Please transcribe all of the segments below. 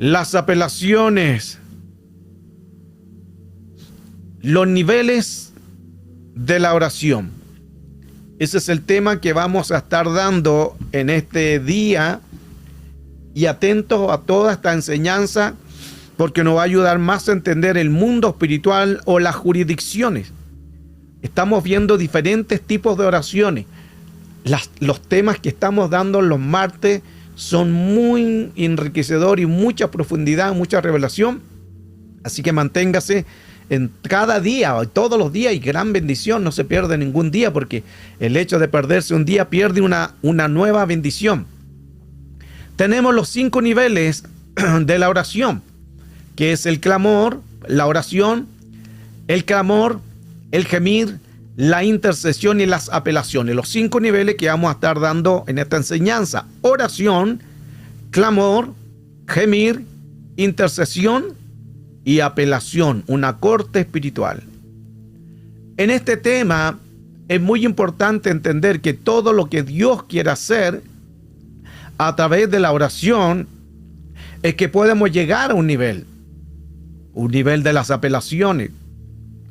las apelaciones, los niveles de la oración. Ese es el tema que vamos a estar dando en este día, y atentos a toda esta enseñanza porque nos va a ayudar más a entender el mundo espiritual o las jurisdicciones. Estamos viendo diferentes tipos de oraciones. Los temas que estamos dando los martes son muy enriquecedores y mucha profundidad, mucha revelación. Así que manténgase en cada día, todos los días, y gran bendición. No se pierde ningún día, porque el hecho de perderse un día pierde una nueva bendición. Tenemos los 5 niveles de la oración, que es el clamor, la oración, el clamor, el gemir, la intercesión y las apelaciones. Los 5 niveles que vamos a estar dando en esta enseñanza: oración, clamor, gemir, intercesión y apelación, una corte espiritual. En este tema es muy importante entender que todo lo que Dios quiere hacer a través de la oración es que podemos llegar a un nivel de las apelaciones,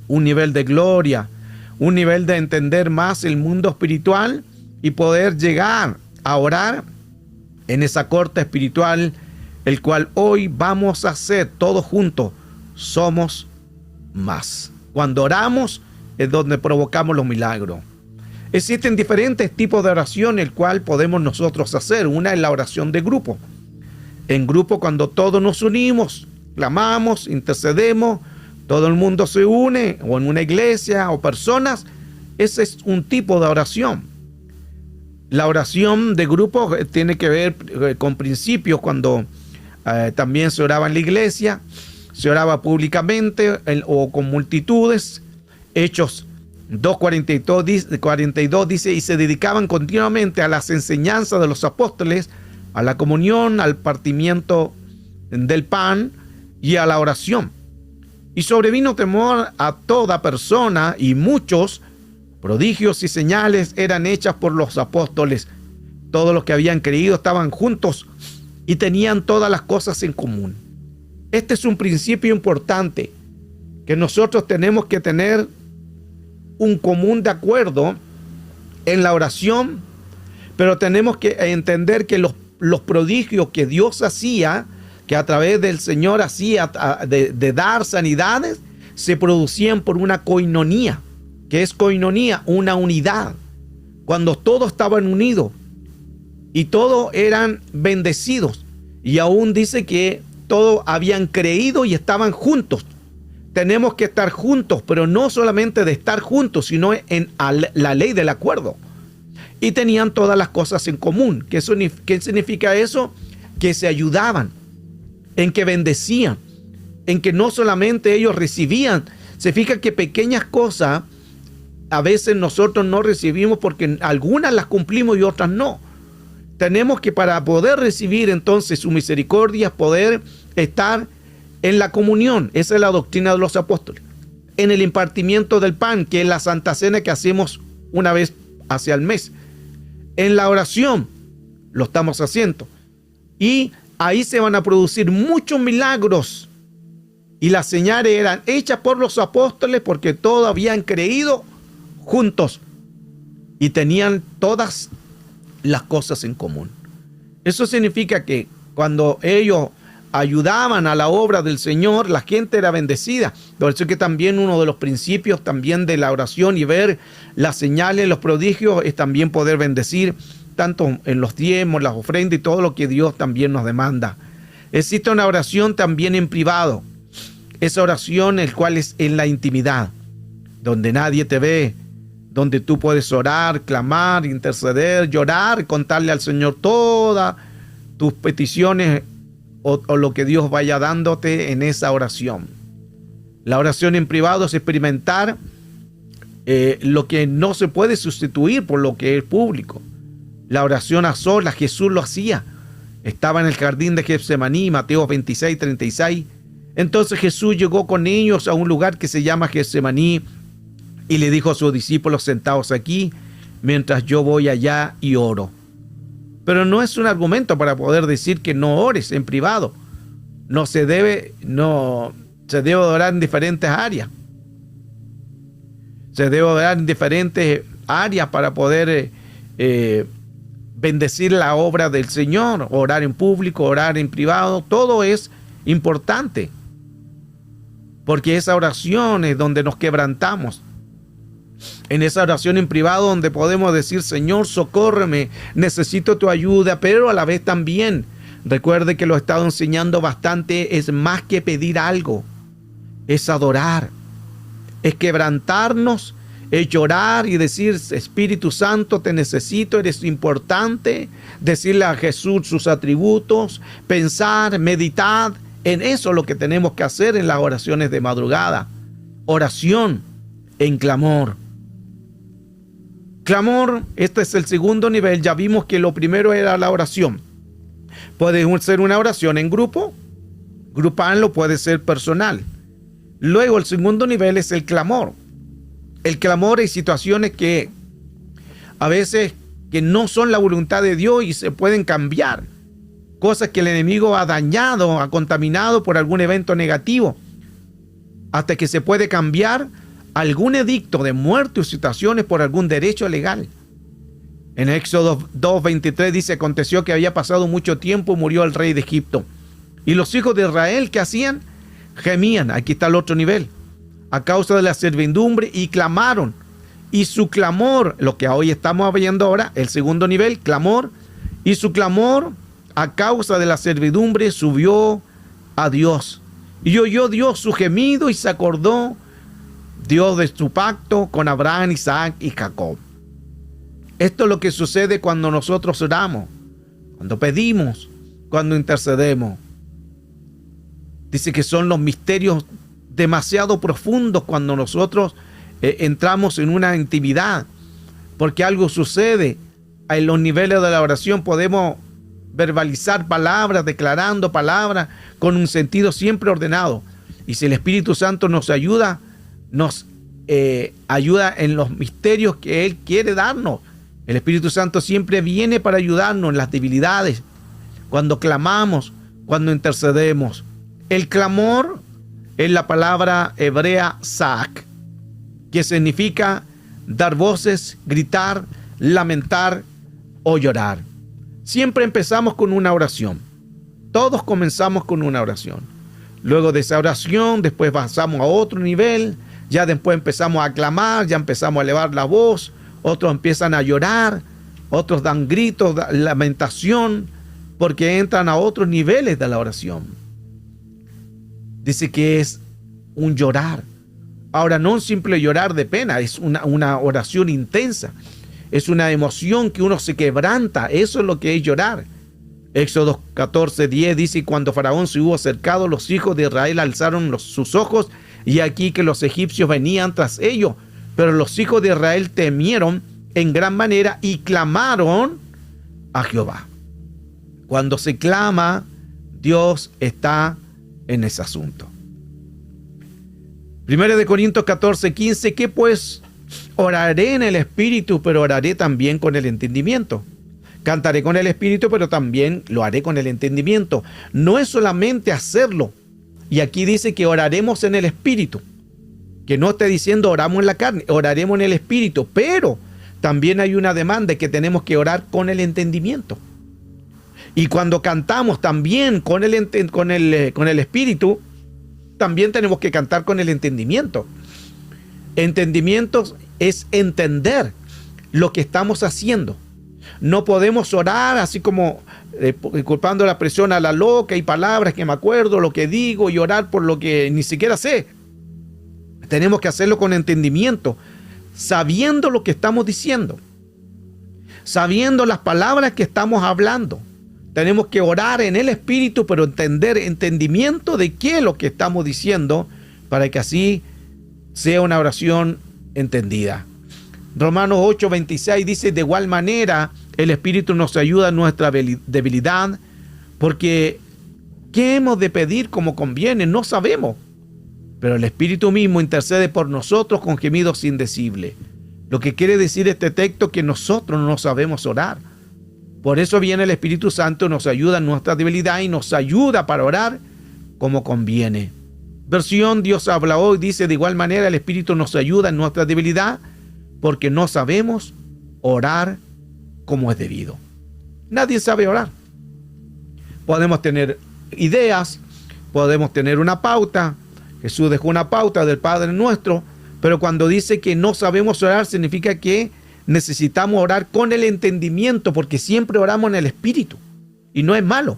un nivel de gloria, un nivel de entender más el mundo espiritual y poder llegar a orar en esa corte espiritual, el cual hoy vamos a hacer todos juntos. Somos más. Cuando oramos es donde provocamos los milagros. Existen diferentes tipos de oración el cual podemos nosotros hacer. Una es la oración de grupo. En grupo, cuando todos nos unimos, clamamos, intercedemos, todo el mundo se une, o en una iglesia o personas, ese es un tipo de oración. La oración de grupo tiene que ver con principios, cuando también se oraba en la iglesia, se oraba públicamente o con multitudes. Hechos 2:42 dice: y se dedicaban continuamente a las enseñanzas de los apóstoles, a la comunión, al partimiento del pan y a la oración. Y sobrevino temor a toda persona, y muchos prodigios y señales eran hechas por los apóstoles. Todos los que habían creído estaban juntos y tenían todas las cosas en común. Este es un principio importante, que nosotros tenemos que tener un común de acuerdo en la oración, pero tenemos que entender que los prodigios que Dios hacía, que a través del Señor hacía de dar sanidades, se producían por una coinonía. ¿Qué es coinonía? Una unidad. Cuando todos estaban unidos y todos eran bendecidos, y aún dice que todos habían creído y estaban juntos. Tenemos que estar juntos, pero no solamente de estar juntos, sino en la ley del acuerdo. Y tenían todas las cosas en común. ¿Qué significa eso? Que se ayudaban, en que bendecían, en que no solamente ellos recibían. Se fija que pequeñas cosas a veces nosotros no recibimos porque algunas las cumplimos y otras no. Tenemos que, para poder recibir entonces su misericordia, poder estar en la comunión. Esa es la doctrina de los apóstoles. En el impartimiento del pan, que es la Santa Cena que hacemos una vez hacia el mes. En la oración lo estamos haciendo. Y ahí se van a producir muchos milagros. Y las señales eran hechas por los apóstoles porque todos habían creído juntos y tenían todas las cosas en común. Eso significa que cuando ellos ayudaban a la obra del Señor, la gente era bendecida. Por eso es que también uno de los principios también de la oración y ver las señales, los prodigios, es también poder bendecir tanto en los diezmos, las ofrendas y todo lo que Dios también nos demanda. Existe una oración también en privado. Esa oración, el cual es en la intimidad, donde nadie te ve, donde tú puedes orar, clamar, interceder, llorar, contarle al Señor todas tus peticiones o lo que Dios vaya dándote en esa oración. La oración en privado es experimentar lo que no se puede sustituir por lo que es público. La oración a solas, Jesús lo hacía. Estaba en el jardín de Getsemaní, Mateo 26:36. Entonces Jesús llegó con ellos a un lugar que se llama Getsemaní y le dijo a sus discípulos: sentaos aquí mientras yo voy allá y oro. Pero no es un argumento para poder decir que no ores en privado. no se debe orar en diferentes áreas. Se debe orar en diferentes áreas para poder bendecir la obra del Señor. Orar en público, orar en privado, todo es importante. Porque esa oración es donde nos quebrantamos. En esa oración en privado donde podemos decir: Señor, socórreme, necesito tu ayuda, pero a la vez también, recuerde que lo he estado enseñando bastante, es más que pedir algo, es adorar, es quebrantarnos, es llorar y decir: Espíritu Santo, te necesito, eres importante. Decirle a Jesús sus atributos, pensar, meditar. En eso es lo que tenemos que hacer en las oraciones de madrugada. Oración en clamor. Clamor, este es el segundo nivel. Ya vimos que lo primero era la oración. Puede ser una oración en grupo, grupal, o puede ser personal. Luego el segundo nivel es el clamor. El clamor es situaciones que a veces que no son la voluntad de Dios y se pueden cambiar. Cosas que el enemigo ha dañado, ha contaminado por algún evento negativo, hasta que se puede cambiar algún edicto de muerte o situaciones por algún derecho legal. En Éxodo 2:23 dice: aconteció que había pasado mucho tiempo, murió el rey de Egipto. Y los hijos de Israel, ¿qué hacían? Gemían, aquí está el otro nivel, a causa de la servidumbre, y clamaron. Y su clamor, lo que hoy estamos viendo ahora, el segundo nivel, clamor, y su clamor a causa de la servidumbre subió a Dios. Y oyó Dios su gemido y se acordó Dios de su pacto con Abraham, Isaac y Jacob. Esto es lo que sucede cuando nosotros oramos, cuando pedimos, cuando intercedemos. Dice que son los misterios demasiado profundos cuando nosotros entramos en una intimidad, porque algo sucede. En los niveles de la oración podemos verbalizar palabras, declarando palabras con un sentido siempre ordenado. Y si el Espíritu Santo nos ayuda en los misterios que Él quiere darnos. El Espíritu Santo siempre viene para ayudarnos en las debilidades, cuando clamamos, cuando intercedemos. El clamor es la palabra hebrea saak, que significa dar voces, gritar, lamentar o llorar. Siempre empezamos con una oración. Todos comenzamos con una oración. Luego de esa oración, después pasamos a otro nivel. Ya después empezamos a clamar, ya empezamos a elevar la voz. Otros empiezan a llorar, otros dan gritos, lamentación, porque entran a otros niveles de la oración. Dice que es un llorar. Ahora, no un simple llorar de pena, es una oración intensa. Es una emoción que uno se quebranta. Eso es lo que es llorar. Éxodo 14:10 dice: y cuando Faraón se hubo acercado, los hijos de Israel alzaron sus ojos, y aquí que los egipcios venían tras ellos. Pero los hijos de Israel temieron en gran manera y clamaron a Jehová. Cuando se clama, Dios está en ese asunto. 1 Corintios 14:15, ¿qué pues? Oraré en el Espíritu, pero oraré también con el entendimiento. Cantaré con el Espíritu, pero también lo haré con el entendimiento. No es solamente hacerlo. Y aquí dice que oraremos en el Espíritu. Que no esté diciendo oramos en la carne, oraremos en el Espíritu. Pero también hay una demanda que tenemos que orar con el entendimiento. Y cuando cantamos también con el Espíritu, también tenemos que cantar con el entendimiento. Entendimiento es entender lo que estamos haciendo. No podemos orar así como culpando la presión a la loca y palabras que me acuerdo, lo que digo, y orar por lo que ni siquiera sé. Tenemos que hacerlo con entendimiento, sabiendo lo que estamos diciendo, sabiendo las palabras que estamos hablando. Tenemos que orar en el Espíritu, pero entendimiento de qué es lo que estamos diciendo, para que así sea una oración entendida. Romanos 8:26 dice: de igual manera el Espíritu nos ayuda en nuestra debilidad, porque ¿qué hemos de pedir como conviene? No sabemos, pero el Espíritu mismo intercede por nosotros con gemidos indecibles. Lo que quiere decir este texto que nosotros no sabemos orar. Por eso viene el Espíritu Santo, nos ayuda en nuestra debilidad y nos ayuda para orar como conviene. Versión Dios habla hoy dice: de igual manera el Espíritu nos ayuda en nuestra debilidad, porque no sabemos orar como es debido. Nadie sabe orar. Podemos tener ideas, podemos tener una pauta. Jesús dejó una pauta del Padre Nuestro, pero cuando dice que no sabemos orar, significa que necesitamos orar con el entendimiento, porque siempre oramos en el Espíritu, y no es malo,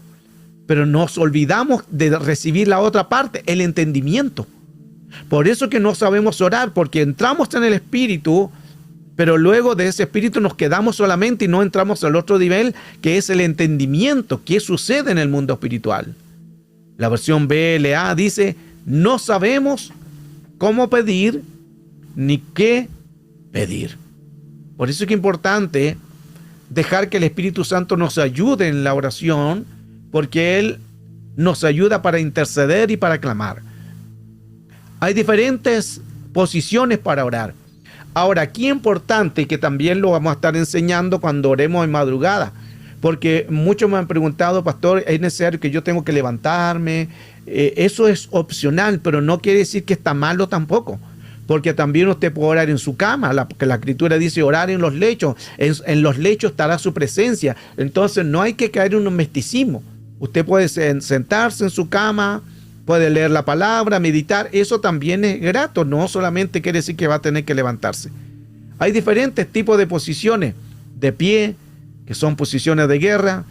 pero nos olvidamos de recibir la otra parte, el entendimiento. Por eso que no sabemos orar, porque entramos en el Espíritu, pero luego de ese Espíritu nos quedamos solamente y no entramos al otro nivel, que es el entendimiento. ¿Qué sucede en el mundo espiritual? La versión BLA dice: no sabemos cómo pedir ni qué pedir. Por eso es que es importante dejar que el Espíritu Santo nos ayude en la oración, porque Él nos ayuda para interceder y para clamar. Hay diferentes posiciones para orar. Ahora, aquí es importante, que también lo vamos a estar enseñando cuando oremos en madrugada, porque muchos me han preguntado: pastor, ¿es necesario que yo tengo que levantarme? Eso es opcional, pero no quiere decir que está malo tampoco, porque también usted puede orar en su cama, porque la Escritura dice orar en los lechos. En los lechos estará su presencia. Entonces no hay que caer en un misticismo. Usted puede sentarse en su cama, puede leer la palabra, meditar. Eso también es grato, no solamente quiere decir que va a tener que levantarse. Hay diferentes tipos de posiciones: de pie, que son posiciones de guerra;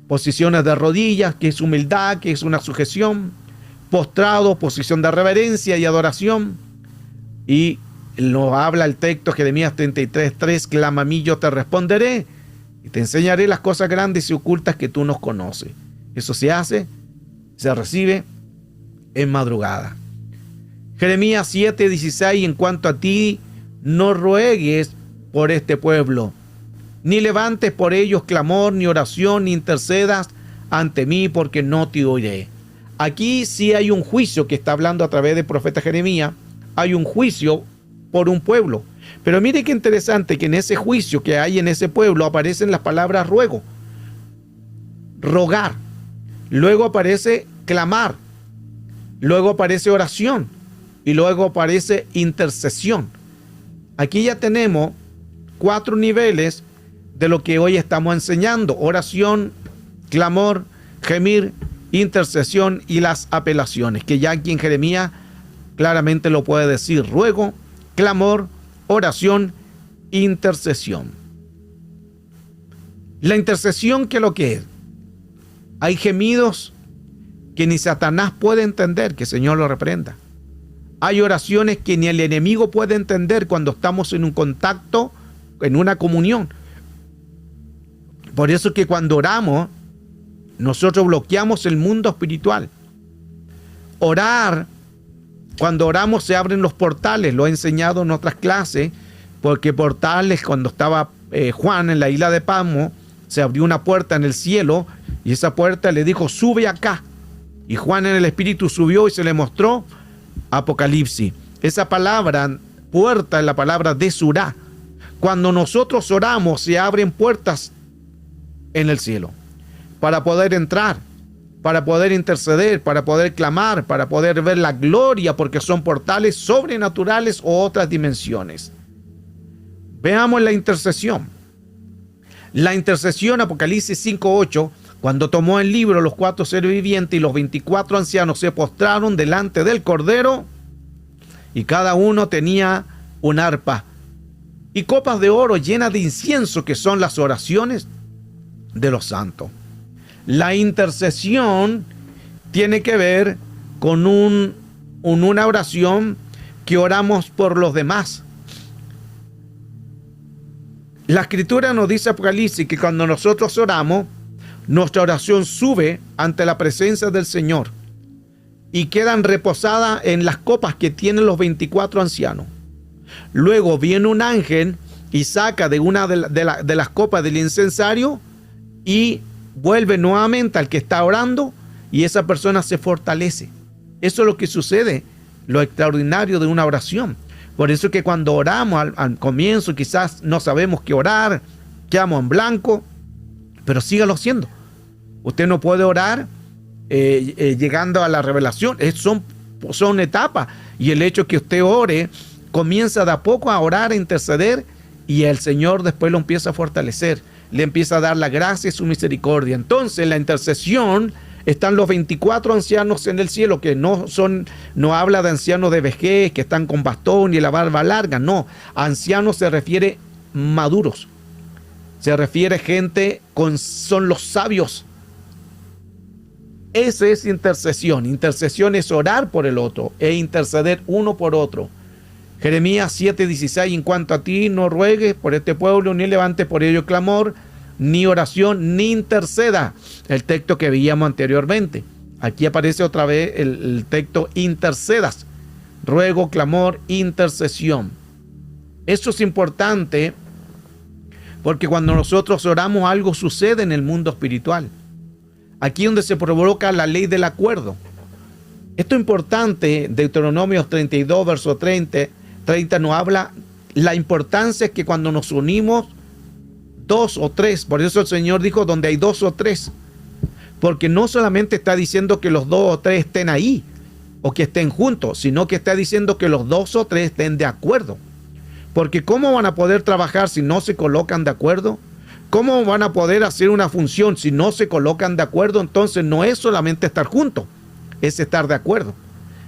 posiciones de rodillas, que es humildad, que es una sujeción; postrado, posición de reverencia y adoración. Y nos habla el texto Jeremías 33:3: clama a mí, yo te responderé, y te enseñaré las cosas grandes y ocultas que tú no conoces. Eso se hace, se recibe en madrugada. Jeremías 7:16: en cuanto a ti, no ruegues por este pueblo, ni levantes por ellos clamor, ni oración, ni intercedas ante mí, porque no te oiré. Aquí sí hay un juicio que está hablando a través del profeta Jeremías. Hay un juicio por un pueblo. Pero mire qué interesante, que en ese juicio que hay en ese pueblo aparecen las palabras ruego, rogar, luego aparece clamar, luego aparece oración y luego aparece intercesión. Aquí ya tenemos 4 niveles de lo que hoy estamos enseñando: oración, clamor, gemir, intercesión y las apelaciones, que ya aquí en Jeremías claramente lo puede decir: ruego, clamor, oración, intercesión. La intercesión, ¿qué es lo que es? Hay gemidos que ni Satanás puede entender, que el Señor lo reprenda. Hay oraciones que ni el enemigo puede entender cuando estamos en un contacto, en una comunión. Por eso que cuando oramos, nosotros bloqueamos el mundo espiritual. Orar, cuando oramos se abren los portales. Lo he enseñado en otras clases, porque portales, cuando estaba Juan en la isla de Patmos, se abrió una puerta en el cielo y esa puerta le dijo: sube acá. Y Juan en el Espíritu subió y se le mostró Apocalipsis. Esa palabra puerta es la palabra de Surá. Cuando nosotros oramos se abren puertas en el cielo para poder entrar, para poder interceder, para poder clamar, para poder ver la gloria, porque son portales sobrenaturales o otras dimensiones. Veamos la intercesión. La intercesión, Apocalipsis 5:8, cuando tomó el libro, los 4 seres vivientes y los 24 ancianos se postraron delante del Cordero, y cada uno tenía un arpa y copas de oro llenas de incienso, que son las oraciones de los santos. La intercesión tiene que ver con una oración que oramos por los demás. La Escritura nos dice, Apocalipsis, que cuando nosotros oramos, nuestra oración sube ante la presencia del Señor y quedan reposadas en las copas que tienen los 24 ancianos. Luego viene un ángel y saca de una de las copas del incensario y vuelve nuevamente al que está orando, y esa persona se fortalece. Eso es lo que sucede, lo extraordinario de una oración. Por eso es que cuando oramos al comienzo quizás no sabemos qué orar, quedamos en blanco, pero sígalo haciendo. Usted no puede orar llegando a la revelación. Son etapas. Y el hecho que usted ore, comienza de a poco a orar, a interceder, y el Señor después lo empieza a fortalecer. Le empieza a dar la gracia y su misericordia. Entonces, en la intercesión están los 24 ancianos en el cielo, que no habla de ancianos de vejez, que están con bastón y la barba larga. No, ancianos se refiere maduros. Se refiere gente son los sabios. Esa es intercesión. Intercesión es orar por el otro e interceder uno por otro. Jeremías 7:16, en cuanto a ti, no ruegues por este pueblo, ni levantes por ello clamor, ni oración, ni interceda. El texto que veíamos anteriormente. Aquí aparece otra vez el texto intercedas. Ruego, clamor, intercesión. Eso es importante porque cuando nosotros oramos, algo sucede en el mundo espiritual. Aquí es donde se provoca la ley del acuerdo. Esto es importante. Deuteronomio 32, verso 30 nos habla la importancia que cuando nos unimos, 2 o 3, por eso el Señor dijo donde hay 2 o 3, porque no solamente está diciendo que los 2 o 3 estén ahí o que estén juntos, sino que está diciendo que los 2 o 3 estén de acuerdo. Porque ¿cómo van a poder trabajar si no se colocan de acuerdo? ¿Cómo van a poder hacer una función si no se colocan de acuerdo? Entonces no es solamente estar juntos, es estar de acuerdo.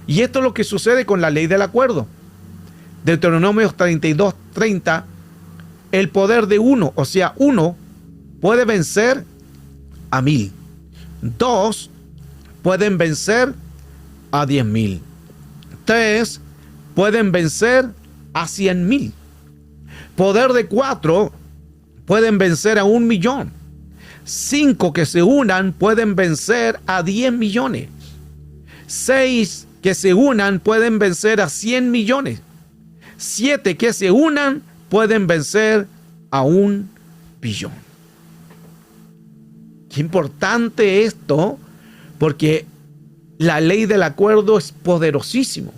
Y esto es lo que sucede con la ley del acuerdo. Deuteronomio 32, 30, el poder de uno, o sea, uno puede vencer a 1000. 2 pueden vencer a 10,000. 3 pueden vencer a 100,000. Poder de 4 pueden vencer a 1,000,000. 5 que se unan pueden vencer a 10 millones. 6 que se unan pueden vencer a 100 millones. 7 que se unan pueden vencer a 1,000,000,000. Qué importante esto, porque la ley del acuerdo es poderosísimo.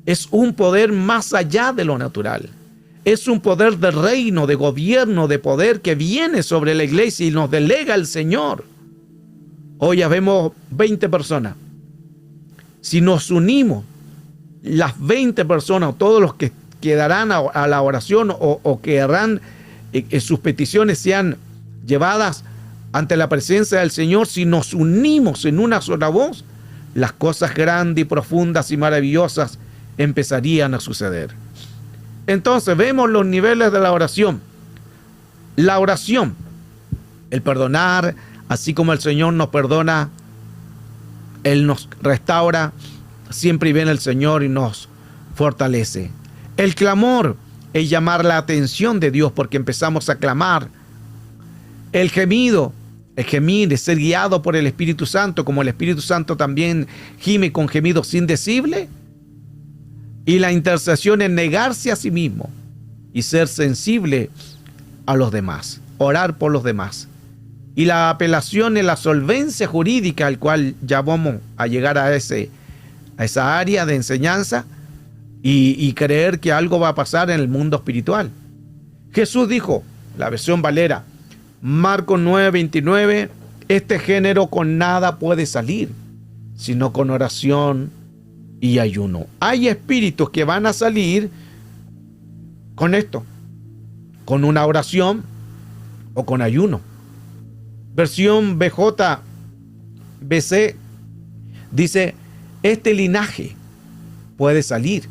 Es un poder más allá de lo natural. Es un poder de reino, de gobierno, de poder que viene sobre la iglesia y nos delega el Señor. Hoy ya vemos 20 personas. Si nos unimos, las 20 personas, todos los que quedarán a la oración o que harán sus peticiones sean llevadas ante la presencia del Señor, si nos unimos en una sola voz, las cosas grandes y profundas y maravillosas empezarían a suceder. Entonces vemos los niveles de la oración. La oración, el perdonar, así como el Señor nos perdona, Él nos restaura, siempre viene el Señor y nos fortalece. El clamor es llamar la atención de Dios porque empezamos a clamar. El gemir es ser guiado por el Espíritu Santo, como el Espíritu Santo también gime con gemidos indecibles. Y la intercesión es negarse a sí mismo y ser sensible a los demás, orar por los demás. Y la apelación es la solvencia jurídica, al cual ya vamos a llegar a esa área de enseñanza y creer que algo va a pasar en el mundo espiritual. Jesús dijo, la versión Valera, Marcos 9:29, este género con nada puede salir, sino con oración y ayuno. Hay espíritus que van a salir con esto, con una oración o con ayuno. Versión BJBC dice, este linaje puede salir.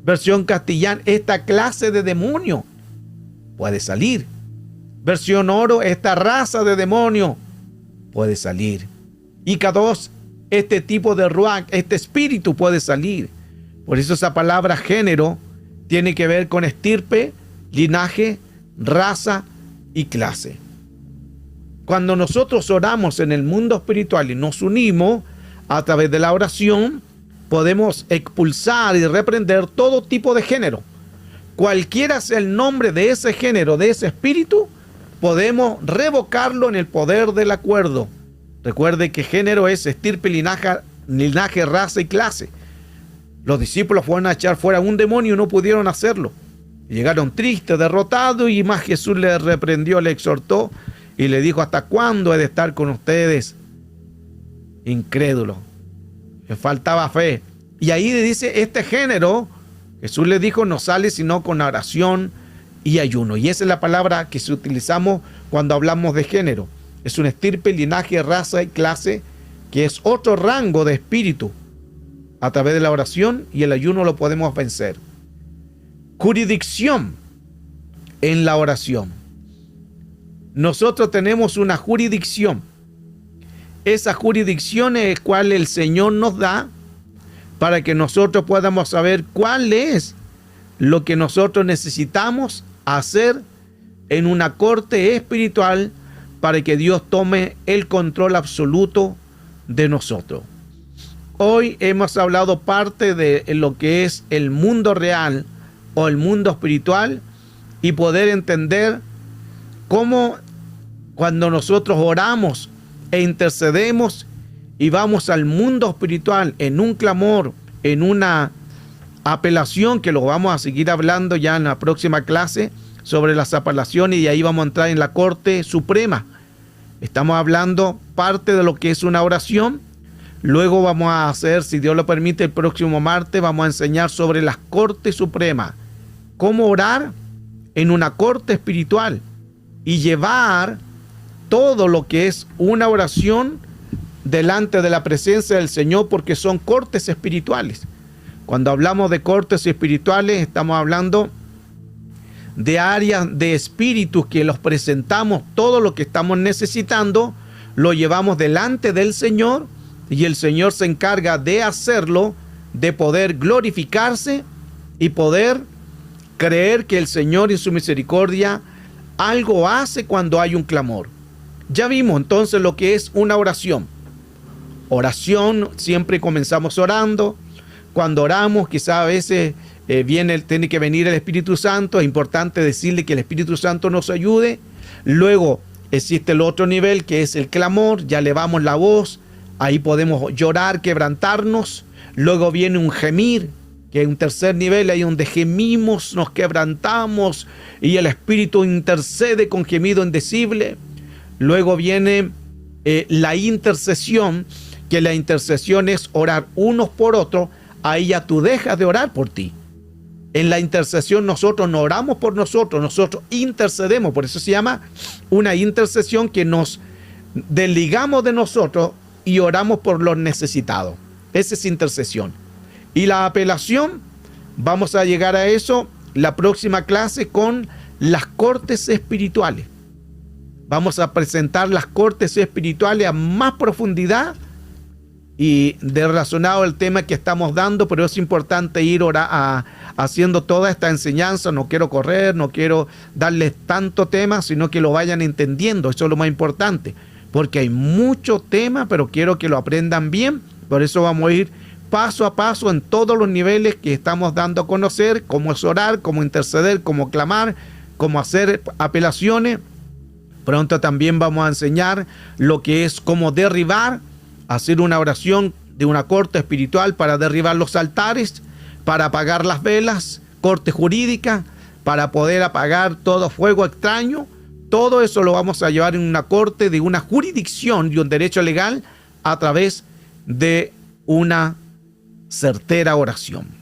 Versión castellana, esta clase de demonio puede salir. Versión oro, esta raza de demonio puede salir. Y K2, este tipo de ruach, este espíritu puede salir. Por eso esa palabra género tiene que ver con estirpe, linaje, raza y clase. Cuando nosotros oramos en el mundo espiritual y nos unimos a través de la oración, podemos expulsar y reprender todo tipo de género. Cualquiera sea el nombre de ese género, de ese espíritu, podemos revocarlo en el poder del acuerdo. Recuerde que género es estirpe, linaje, raza y clase. Los discípulos fueron a echar fuera un demonio y no pudieron hacerlo. Llegaron tristes, derrotados, y más Jesús les reprendió, le exhortó y le dijo, ¿hasta cuándo he de estar con ustedes? incrédulos. Les faltaba fe. Y ahí dice, este género, Jesús les dijo, no sale sino con oración y ayuno. Y esa es la palabra que utilizamos cuando hablamos de género. Es un estirpe, linaje, raza y clase, que es otro rango de espíritu. A través de la oración y el ayuno lo podemos vencer. Jurisdicción en la oración. Nosotros tenemos una jurisdicción. Esa jurisdicción es la cual el Señor nos da para que nosotros podamos saber cuál es lo que nosotros necesitamos hacer en una corte espiritual para que Dios tome el control absoluto de nosotros. Hoy hemos hablado parte de lo que es el mundo real o el mundo espiritual y poder entender cómo cuando nosotros oramos e intercedemos y vamos al mundo espiritual en un clamor, en una apelación, que lo vamos a seguir hablando ya en la próxima clase sobre las apelaciones, y ahí vamos a entrar en la Corte Suprema. Estamos hablando parte de lo que es una oración. Luego vamos a hacer, si Dios lo permite, el próximo martes vamos a enseñar sobre las Cortes Supremas, cómo orar en una corte espiritual y llevar todo lo que es una oración delante de la presencia del Señor, porque son cortes espirituales. Cuando hablamos de cortes espirituales, estamos hablando de áreas de espíritus que los presentamos, todo lo que estamos necesitando, lo llevamos delante del Señor y el Señor se encarga de hacerlo, de poder glorificarse y poder creer que el Señor en su misericordia algo hace cuando hay un clamor. Ya vimos entonces lo que es una oración. Oración, siempre comenzamos orando. Cuando oramos, quizá a veces tiene que venir el Espíritu Santo. Es importante decirle que el Espíritu Santo nos ayude. Luego existe el otro nivel, que es el clamor. Ya elevamos la voz. Ahí podemos llorar, quebrantarnos. Luego viene un gemir, que es un tercer nivel, ahí donde gemimos, nos quebrantamos y el Espíritu intercede con gemido indecible. Luego viene la intercesión, que la intercesión es orar unos por otros. Ahí ya tú dejas de orar por ti. En la intercesión nosotros no oramos por nosotros, nosotros intercedemos. Por eso se llama una intercesión, que nos desligamos de nosotros y oramos por los necesitados. Esa es intercesión. Y la apelación, vamos a llegar a eso la próxima clase con las cortes espirituales. Vamos a presentar las cortes espirituales a más profundidad y de relacionado al tema que estamos dando, pero es importante ir haciendo toda esta enseñanza. No quiero correr, no quiero darles tanto tema, sino que lo vayan entendiendo. Eso es lo más importante, porque hay mucho tema, pero quiero que lo aprendan bien. Por eso vamos a ir paso a paso en todos los niveles que estamos dando a conocer, cómo es orar, cómo interceder, cómo clamar, cómo hacer apelaciones. Pronto también vamos a enseñar lo que es cómo derribar, hacer una oración de una corte espiritual para derribar los altares, para apagar las velas, corte jurídica, para poder apagar todo fuego extraño. Todo eso lo vamos a llevar en una corte de una jurisdicción y un derecho legal a través de una certera oración.